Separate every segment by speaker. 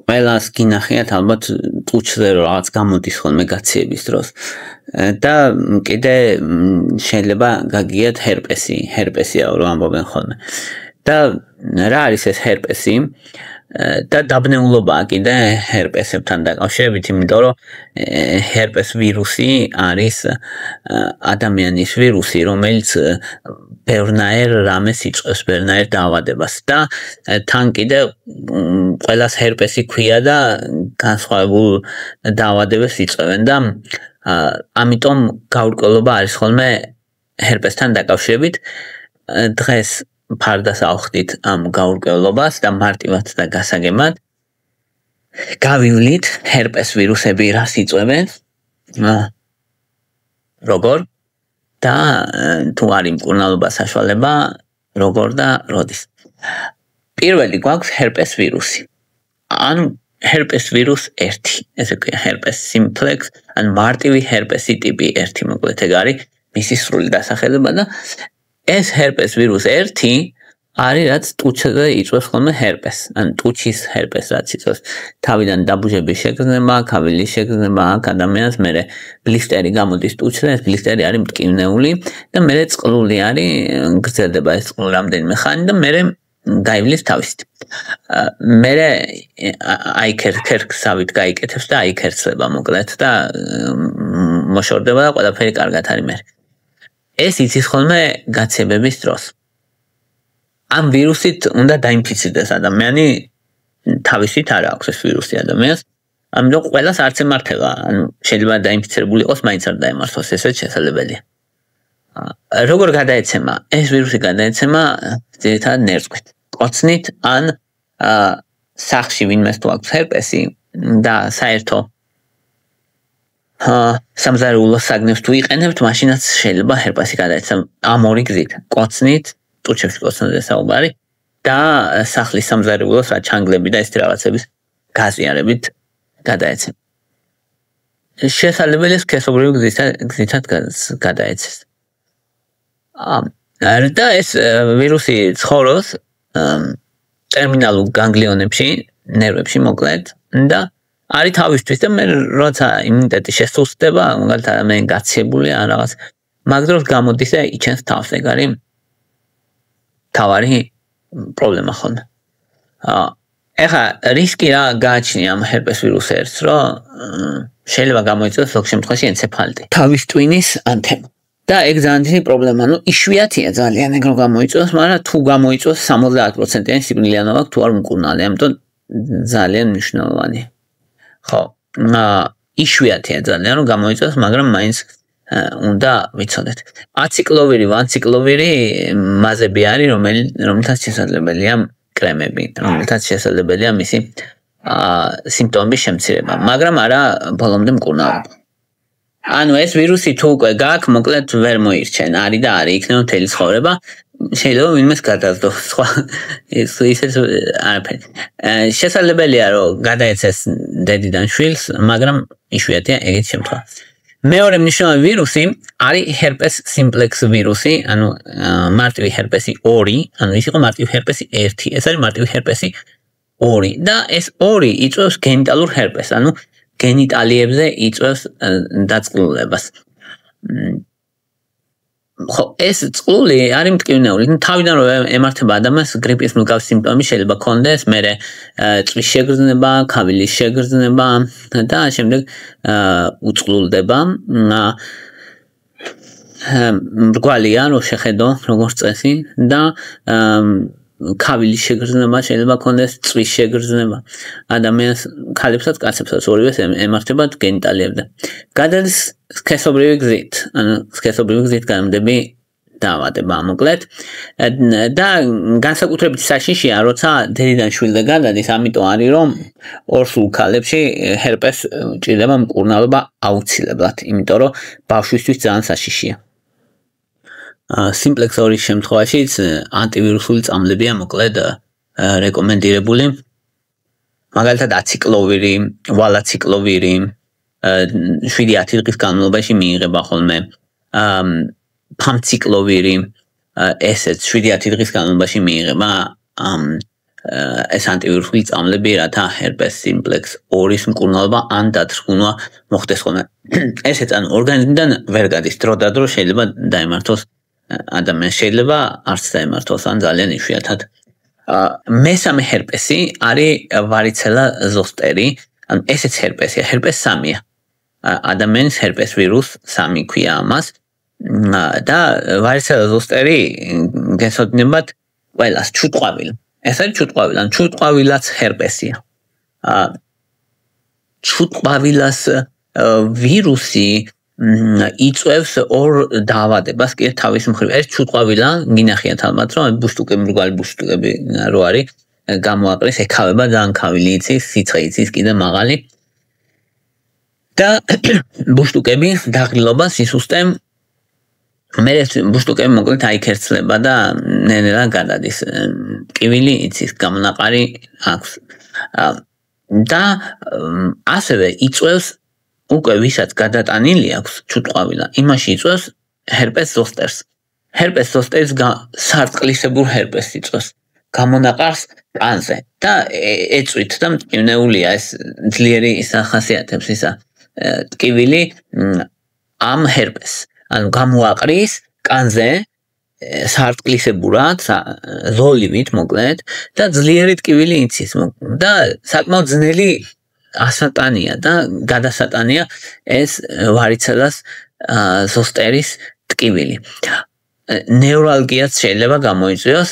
Speaker 1: ყველას გინახიათ ალბათ ტუჩზე რაღაც გამოდის ხოლმე გაციების დროს. და კიდე შეიძლება გაგიათ ჰერპესია რომ ამბობენ ხოლმე. და რა არის ეს ჰერპესი? და დაბნეულობაა კიდე ჰერპესებთან დაკავშირებით, იმიტომ რომ ჰერპეს ვირუსი არის ადამიანის ვირუსი, რომელიც ბევრნაირ რამეს იწვევს, ბევრნაირ დაავადებას და თან კიდე ყველას ჰერპესი ქვია და განსხვავებულ დაავადებებს იწვევენ და ამიტომ გაურკვევლობა არის ხოლმე ჰერპესთან დაკავშირებით. დღეს ფარდას ავხდით ამ გაურკვევლობას და მარტივად და გასაგებად გავივლით ჰერპეს ვირუსები რას იწვევენ, როგორ და თუ არის მკურნალობა საშუალება, როგორ და როდის. პირველი გვაქვს ჰერპეს ვირუსი. ანუ ჰერპეს ვირუს 1, ესე ქვია ჰერპეს სიმპლექს, ან მარტივი ჰერპესი ტიპი 1, მოკლედ ეგ არის მისი სრული დასახელება და ეს ჰერპეს ვირუს 1 არის რაც ტუჩზე იწვევს ხოლმე ჰერპეს, ან ტუჩის ჰერპეს რაც იწვევს. თავიდან დაბუჟების შეგრძნება, ქავილის შეგრძნება აქ ადამიანს, მერე ბლისტერი გამოდის ტუჩზე, ეს ბლისტერი არის მტკივნეული და მერე წყლული არის, გრძელდება ეს წყლული რამდენიმე ხანი და მერე გაივლის თავისით. მერე აი ქერქსავით გაიკეთებს და აი ქერცლება მოკლედ და მოშორდება და ყველაფერი კარგად არის მერე. ეს იცის ხოლმე გაცებების დროს. ამ ვირუსით უნდა დაინფიცირდეს ადამიანი, თავისით არ აქვს ეს ვირუსი ადამიანს, ამიტომ ყველას არც ემართება, ანუ შეიძლება დაინფიცირებული იყოს, მაინც არ დაემართოს, ესეც შესაძლებელია. როგორ გადაეცემა? ეს ვირუსი გადაეცემა ძირითადად ნერწყვით, კოცნით ან სახლში ვინმეს თუ აქვს ჰერპესი და საერთო სამზარეულო საგნებს თუ იყენებთ, მაშინაც შეიძლება ჰერპესი გადაეცემა ამ ორი გზით, კოცნით, ტუჩებში კოცნაზე საუბარი და სახლის სამზარეულოს რა ჩანგლები და ესეთი რაღაცების გაზიარებით გადაეცემა. შესაძლებელია სქესობრივი გზითაც გადაეცეს. და ეს ვირუსი ცხოვრობს ტერმინალურ განგლიონებში, ნერვებში მოკლედ და არის თავისთვის და მე როცა იმუნიტეტი შესუსტდება, მაგალითად ადამიანი გაციებულია ან რაღაც, მაგ დროს გამოდის და იჩენს თავს, ეგ არის თავარი პრობლემა ხოლმე. ეხლა რისკი რა გააჩნია ამ ჰერპეს ვირუს 1-ს, რომ შეიძლება გამოიწვიოს ზოგ შემთხვევაში ენცეფალიტი, თავის ტვინის ანთემა. და ეგ ძალიან დიდი პრობლემა, ну იშვიათია ძალიან ეგ რომ გამოიწვიოს, მაგრამ თუ გამოიწვიოს 70%-იანი სიკვდილიანობა აქვს თუ არ მკურნალი, ამიტომ ძალიან მნიშვნელოვანია. ხო, იშვიათია ძალიან რომ გამოიწვიოს, მაგრამ მაინც უნდა ვიცოდეთ. აციკლოვირი, ვანციკლოვირი მაზები არის, რომელთაც შესაძლებელია კრემები, რომელთაც შესაძლებელია მისი სიმპტომების შემცირება, მაგრამ არა ბოლომდე მკურნალობა. ანუ ეს ვირუსი თუ უკვე გაქვს, მოკლედ ვერ მოირჩენ, არის და არის, იქნება მთელი ცხოვრება, შეიძლება ვინმეს გადაასდოს, სხვა ისეც არაფერი. შესაძლებელია რომ გადაეცეს დედიდან შვილს, მაგრამ იშვიათია ეგეთი შემთხვევა. მეორე მნიშვნელოვანი ვირუსი არის ჰერპეს სიმპლექს ვირუსი, ანუ მარტივი ჰერპესი 2, ანუ ის იყო მარტივი ჰერპესი 1, ეს არის მარტივი ჰერპესი 2 და ეს 2 იწვევს გენიტალურ ჰერპესს, ანუ გენიტალიებზე იწვევს დაწყლულებას. ხო, ეს წყლული არის მტკივნეული. თავიდან რომ ემართება ადამიანს გრიპის მსგავსი სიმპტომები შეიძლება ქონდეს, მერე წვის შეგრძნება, ქავილის შეგრძნება და შემდეგ უწყლულდება. მრგვალია რომ შეხედო როგორც წესი და ქავილის შეგრძნება შეიძლება ქონდეს, წვის შეგრძნება. ადამიანს ქალებსაც, კაცებსაც ორივეს ემართებათ გენიტალიებზე. გადადის სქესობრივი გზით, ანუ სქესობრივი გზით გამოდები დაავადება მოკლედ და განსაკუთრებით საშიშია, როცა დედიდან შვილზე გადადის, ამიტომ არის რომ ორსულ ქალებში ჰერპეს ჭირდება მკურნალობა აუცილებლად, იმიტომ რომ ბავშვისთვის ძალიან საშიშია. სიმპლექს 2-ის შემთხვევაშიც ანტივირუსული წამლებია მოკლედ რეკომენდირებული. მაგალითად აციკლოვირი, ვალაციკლოვირი 7-10 დღის განმავლობაში მიიღება ხოლმე. ფამციკლოვირი ესეც 7-10 დღის განმავლობაში მიიღება ეს ანტივირუსული წამლები, რათა herpes simplex 2-ის მკურნალობა ან დათრგუნვა მოხდეს ხოლმე. ესეც ანუ ორგანიზმიდან ვერ გადის დროდადრო შეიძლება დაემართოს ადამიანს, შეიძლება არც დაემართოს ან ძალიან იშვიათად. მესამე herpes-ი არის varicella zoster-ი, ანუ ესეც herpes-ია, herpes 3-ია. ადამიანის herpes virus 3 ქვია ამას. და varicella zoster-ი გესოდნებათ ყველას ჩუტყვავილ. ეს არის ჩუტყვავილ, ან ჩუტყვავილაც herpes-ია. ჩუტყვავილას ვირუსი იწვევს ორ დაავადებას კი თავის მხრივ. ეს ჩუტყვავილა გინახიათ ალბათ, რომ ბუშტუკები, მრგვალი ბუშტუკები რო არის, გამოაყრის, ეკავება ძალიან ქავილი იცის, სიცხე იცის კიდე მაღალი. და ბუშტუკები დაღლილობას ისუსტემ მე ბუშტუკები მოკლედ აიქერცლება და ნენელა გადადის. ტკივილი იცის, გამონაყარი აქვს. და ასევე იწვევს უკვე ვისაც გადატანილი აქვს ჩუტყვავილა, იმაში იწვევს herpes zoster-ს. herpes zoster-ის სარტყლისებურ herpes იწვევს. გამონაყარს კანზე და ეწვით და მტკივნეულია ეს ძლიერი სახასიათებს ისა ტკივილი ამ herpes. ანუ გამოაყრის კანზე სარტყლისებურად, ზოლივით მოკლედ და ძლიერი ტკივილი იცის და საკმაოდ ძნელი ასატანია და გადასატანია ეს varicella zoster-ის ტკივილი. ნევრალგიაც შეიძლება გამოიწვიოს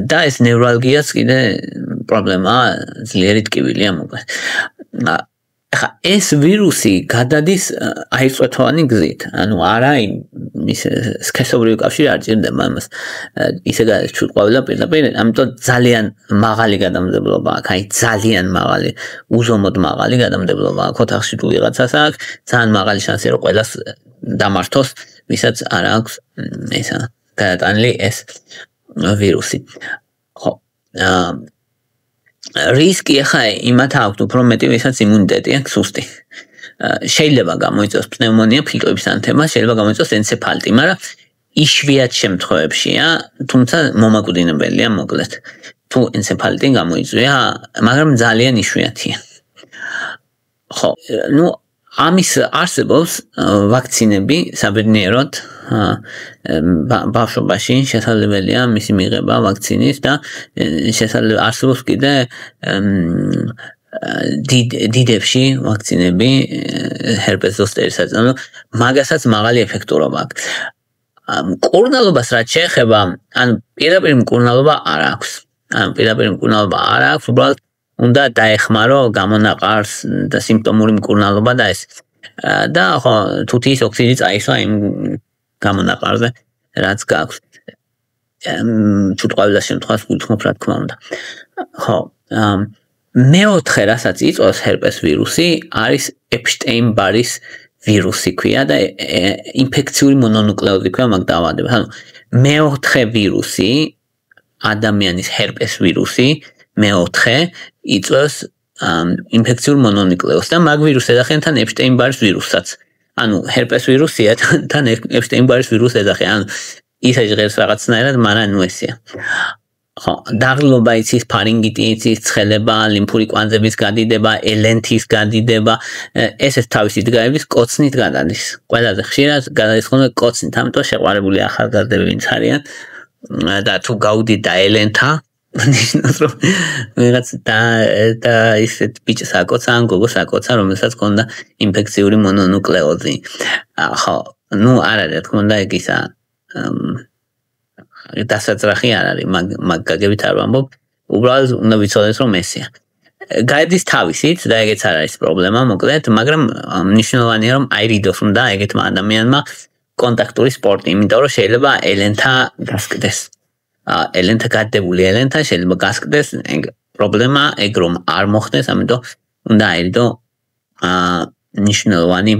Speaker 1: და ეს ნევრალგიაც კიდე პრობლემაა, ძლიერი ტკივილია მოკლედ. ახლა ეს ვირუსი გადადის აირწვეთოვანი გზით, ანუ არა ის სქესობრივი კავშირი არ ჭირდება ამას. ისე გადის ჩუტყვავილა პირდაპირ, ამიტომ ძალიან მაღალი გადამდებობა აქვს, აი ძალიან მაღალი, უზომოდ მაღალი გადამდებობა აქვს. ოთახში თუ ვიღაცას აქვს, ძალიან მაღალი შანსია რომ ყველას დამართოს, ვისაც არ აქვს ისა გადატანილი ეს ვირუსი. ხო, რისკი ახლა იმათ აქვს უფრო მეტი, ვისაც იმუნიტეტი აქვს სუსტი. შეიძლება გამოიწვიოს პნევმონია, ფილტვების ანთება, შეიძლება გამოიწვიოს ენცეფალიტი, მაგრამ იშვიათ შემთხვევებშია, თუმცა მომაკვდინებელია მოკლედ. თუ ენცეფალიტი გამოიწვია, მაგრამ ძალიან იშვიათია. ხო, ნუ ამის არსებობს ვაქცინები საბედნიეროდ ბავშვობაში შესაძლებელია მისი მიღება ვაქცინის და შესაძლოა არსებობს კიდე დიდებში ვაქცინები herpes zoster-ისაც, ანუ მაგასაც მაღალი ეფექტურობა აქვს. მკურნალობას რაც შეეხება, ანუ პირდაპირ მკურნალობა არ აქვს. უბრალოდ უნდა დაეხმარო გამონაყარს და სიმპტომური მკურნალობა და ეს. და ხო, თუთიის ოქსიდი წაისვა იმ გამონაყარზე, რაც გაქვს. ჩუტყვავილას შემთხვევაში გულთხოვთ, რა თქმა უნდა. ხო, მეოთხე რასაც იწვევს herpes ვირუსი, არის Epstein-Barrs ვირუსი ქვია და ინფექციური მონონუკლეოზი ქვია მაგ დაავადებას. ანუ მეოთხე ვირუსი, ადამიანის herpes ვირუსი, მეოთხე იწვევს ინფექციურ მონონუკლეოზს და მაგ ვირუსს ეძახიან თან Epstein-Barrs ვირუსსაც. ანუ herpes ვირუსია თან Epstein-Barrs ვირუსს ეძახიან. ანუ ისე ჟღერს რაღაცნაირად, მაგრამ ნუ ესეა. ხო, დაღლილობა იცის, ფარინგიტი იცის, ცხელება, ლიმფური კვანძების გადიდება, ელენთის გადიდება, ესეც თავისი დგაების კოცნით გადადის. ყველაზე ხშირად გადადის ხოლმე კოცნით, ამიტომ შეყვარებული ახალგაზრდები ვინც არიან და თუ გაუდით და ელენთა ნიშნავს რომ ვიღაც და ისეთ ბიჭს აკოცა ან გოგოს აკოცა, რომელსაც ჰქონდა ინფექციური მონონუკლეოზი. ხო, ნუ არ არის რა თქმა უნდა ეგ ისა დასაძრახი არ არის, მაგ გაგებით არ ვამბობ, უბრალოდ უნდა ვიცოდეთ რომ ესეა. გაედის თავისით და ეგეც არ არის პრობლემა, მოკლედ, მაგრამ მნიშვნელოვანია რომ აირიდოს უნდა ეგეთმა ადამიანმა კონტაქტური სპორტი, იმიტომ რომ შეიძლება ელენთა გასკდეს. ელენთა გადებული ელენთა შეიძლება გასკდეს, ეგ პრობლემა, ეგ რომ არ მოხდეს, ამიტომ უნდა აირიდო მნიშვნელოვანი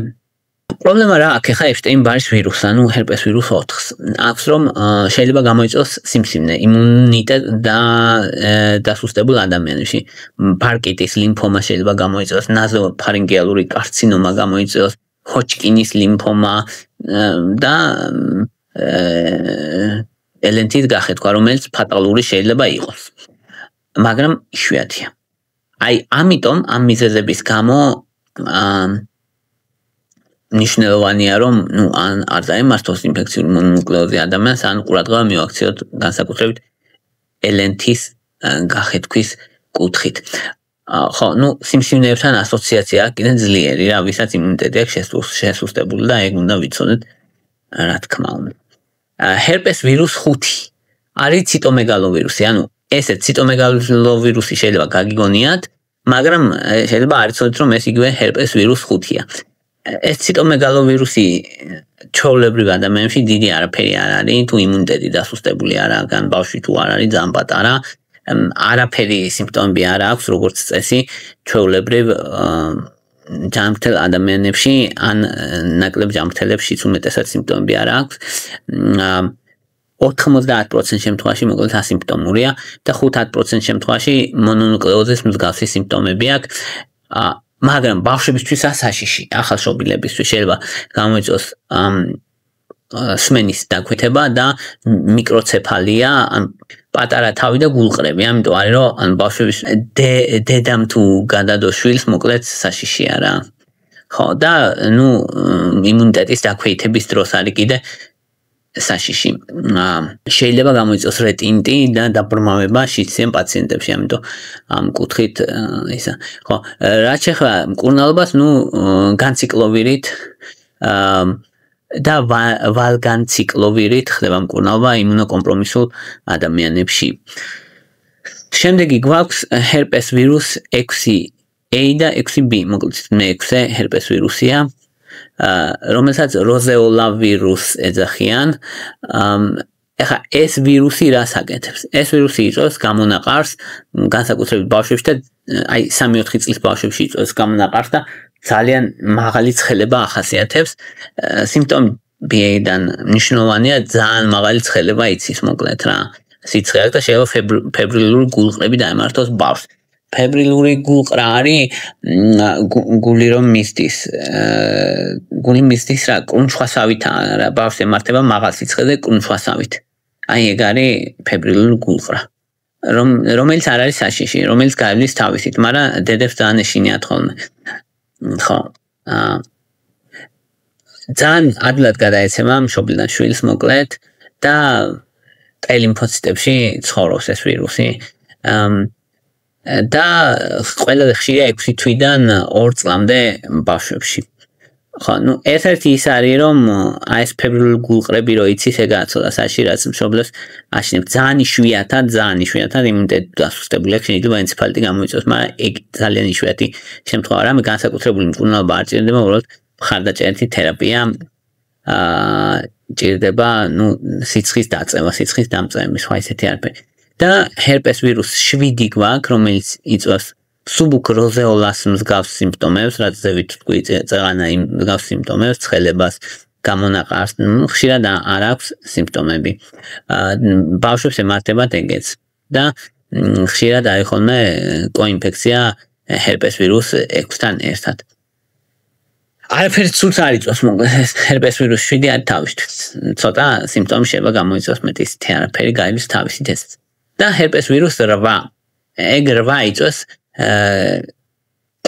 Speaker 1: პრობლემა რა აქვს ხა Epstein-Barrs ვირუსს, ანუ herpes virus 4-ს. აქვს რომ შეიძლება გამოიწვიოს სიმსივნე, იმუნიტეტ და დასუსტებულ ადამიანებში. ბარკიტის ლიმფომა შეიძლება გამოიწვიოს, ნაზოფარინგეალური კარცინომა გამოიწვიოს, ჰოჩკინის ლიმფომა და ელენთის გახეთქვა, რომელიც ფატალური შეიძლება იყოს. მაგრამ იშვიათია. აი, ამიტომ ამ მიზეზების გამო ნიშნულოვანია, რომ ან არ დაემართოს ინფექციური მონონუკლეოზი ადამიანს, ან ყურადღება მივაქციოთ განსაკუთრებით ელენთის გახეთქვის კუთხით. ხო, სიმსივნეებთან ასოციაცია კიდე ძლიერი, რა, ვისაც იმუნიტეტი აქვს შესუსტებული და ეგ უნდა ვიცოდეთ, რა თქმა უნდა. ჰერპეს ვირუს 5 არის ციტომეგალოვირუსი, ანუ ესე ციტომეგალოვირუსი შეიძლება გაგიგონიათ, მაგრამ შეიძლება არ იცოდეთ, რომ ეს იგივე ჰერპეს ვირუს 5-ია. ეს ციტომეგალოვირუსი ჩვეულებრივ ადამიანებში დიდი არაფერი არ არის, თუ იმუნიტეტი დასუსტებული არ აქვს, ან ბავშვი თუ არ არის ძალიან პატარა, არაფერი სიმპტომები არ აქვს, როგორც წესი, ჩვეულებრივ ჯანმრთელ ადამიანებში, ან ნაკლებ ჯანმრთელებშიც უმეტესად სიმპტომები არ აქვს. 90% შემთხვევაში მოკლედ ასიმპტომურია და 5% შემთხვევაში მონონუკლეოზის მსგავსი სიმპტომები აქვს. მაგრამ ბავშვებისთვის საშიში, ახალშობილებისთვის შეიძლება გამოიწვიოს სმენის დაქვეთება და მიკროცეფალია, ან პატარა თავი და გულყრები. ამიტომ არის რომ ან ბავშვების დედამ თუ გადადო შვილს მოკლედ საშიშია რა. ხო, და იმუნიტეტის დაქვეითების დროს არის კიდე საშიში. შეიძლება გამოიწვიოს რეტინიტი და დაბრმავება შიციან პაციენტებში, ამიტომ ამ კუთხით ისა. ხო, რაც შეეხება მკურნალობას, განციკლოვირით და ვალგანციკლოვირით ხდება მკურნალობა იმუნოკომპრომისულ ადამიანებში. შემდეგი გვაქვს ჰერპეს ვირუს 6A და 6B, მოკლედ 6 ჰერპეს ვირუსია, რომელსაც როზეოლა ვირუსს ეძახიან. ეხლა ეს ვირუსი რას აკეთებს? ეს ვირუსი იწვევს გამონაყარს, განსაკუთრებით ბავშვებში და აი 3-4 წლის ბავშვებში იწვევს გამონაყარს და ძალიან მაღალი ცხელება ახასიათებს. სიმპტომებიდან მნიშვნელოვანია ძალიან მაღალი ცხელება იცის მოკლედ რა. სიცხე აქვს და შეიძლება ფებრილური გულყრები დაემართოს ბავშვს. ფებრილური გულყრა არის გული რომ მისდის. გული მისდის რა, კრუნჩხვასავითაა რა, ბავშვს ემართება მაღალ სიცხეზე კრუნჩხვასავით. აი ეგ არის ფებრილური გულყრა. რომელიც არ არის საშიში, რომელიც გაივლის თავისით, მაგრამ დედებს ძალიან ეშინიათ ხოლმე. ხო. ძალიან ადვილად გადაეცემა მშობლიდან შვილს მოკლედ და ტელიმფოციტებში ცხოვრობს ეს ვირუსი. და ყველაზე ხშირია 6 თვიდან 2 წლამდე ბავშვებში. ხო, ერთ-ერთი ის არის, რომ აი ეს ფებრილური გულყრები რო იცის, ეგაა ცოტა საშიში, რაც მშობლებს აშინებს. ძალიან იშვიათად იმუნიტეტი დასუსტებული აქვს, შეიძლება ენცეფალიტი გამოიწვიოს, მაგრამ ეგ ძალიან იშვიათი შემთხვევაა, რამე განსაკუთრებული მკურნალობა არ ჭირდება, უბრალოდ მხარდაჭერითი თერაპია ჭირდება, სიცხის დაწევა, სიცხის დამწევი, სხვა ისეთი არაფერი. და ჰერპეს ვირუს 7 გვაქვს, რომელიც იწვევს სუბუქ როზეოლას მსგავს სიმპტომებს, რაც ზევით თქვი წეღანა იმ მსგავს სიმპტომებს, ცხელებას, გამონაყარს, ხშირად არ აქვს სიმპტომები. ბავშვებს ემართებათ ეგეც. და ხშირად არის ხოლმე კოინფექცია ჰერპეს ვირუს 6-თან ერთად. არაფერი ცუდს არ იწვევს მოკლედ ეს ჰერპეს ვირუს 7 არის თავისთვის. ცოტა სიმპტომი შეიძლება გამოიწვიოს, მეტი ისეთი არაფერი გაივლის თავისით ეს. და ჰერპეს ვირუს 8. ეგ 8 იწვევს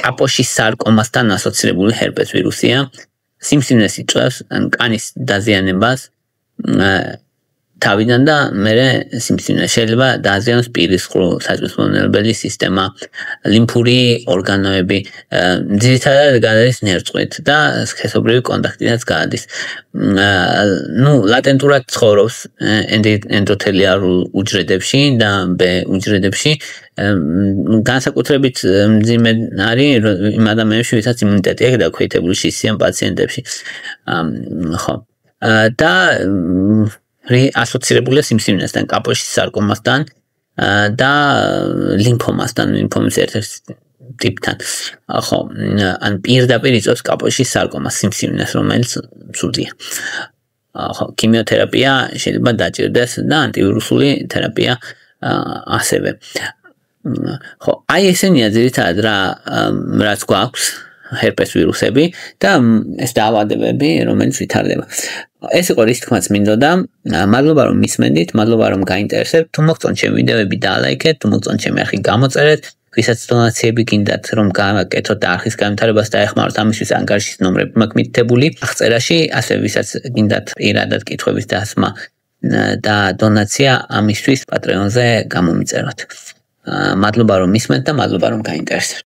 Speaker 1: კაპოშის სარკომასთან ასოცირებული ჰერპეს ვირუსია. სიმსივნეს იწვევს, კანის დაზიანებას თავიდან და მერე სიმსივნე შეიძლება დააზიანოს პირის ყრუ, საჭმელმონელებელი სისტემა, ლიმფური ორგანოები, ძირითადად გადის ნერწყვით და სქესობრივი კონტაქტიდანაც გადის. ლატენტურად ცხოვრობს ენდოთელიარულ უჯრედებში და B უჯრედებში. განსაკუთრებით მძიმე არის იმ ადამიანებში, ვისაც იმუნიტეტი აქვს დაქვეითებული შისიან პაციენტებში. ხო. და ასოცირებულია სიმსივნესთან, კაპოშის სარკომასთან და ლიმფომასთან, ლიმფომის ერთ-ერთ ტიპთან. ხო, ან პირდაპირ იწვევს კაპოშის სარკომას, სიმსივნეს, რომელიც ცუდია. ხო, ქიმიოთერაპია შეიძლება დაჭირდეს და ანტივირუსული თერაპია ასევე. ხო, აი ესენია ძირითადად რაც გვაქვს ჰერპეს ვირუსები და ეს დაავადებები, რომელიც ვითარდება. ეს იყო რის თქმაც მინდოდა. მადლობა რომ მისმენდით, მადლობა რომ გაინტერესებთ. თუ მოგწონთ ჩემი ვიდეოები დალაიქეთ, თუ მოგწონთ ჩემი არხი გამოწერეთ. ვისაც დონაციები გინდათ რომ გავაკეთოთ და არხის განვითარებას დაეხმაროთ, ამისთვის ანგარიშის ნომრები მაქვს მითითებული აღწერაში, ასე ვისაც გინდათ პირადად კითხვების დასმა და დონაცია ამისთვის Patreon-ზე გამომიწეროთ. მადლობა რომ მისმენთ და მადლობა რომ გაინტერესებთ.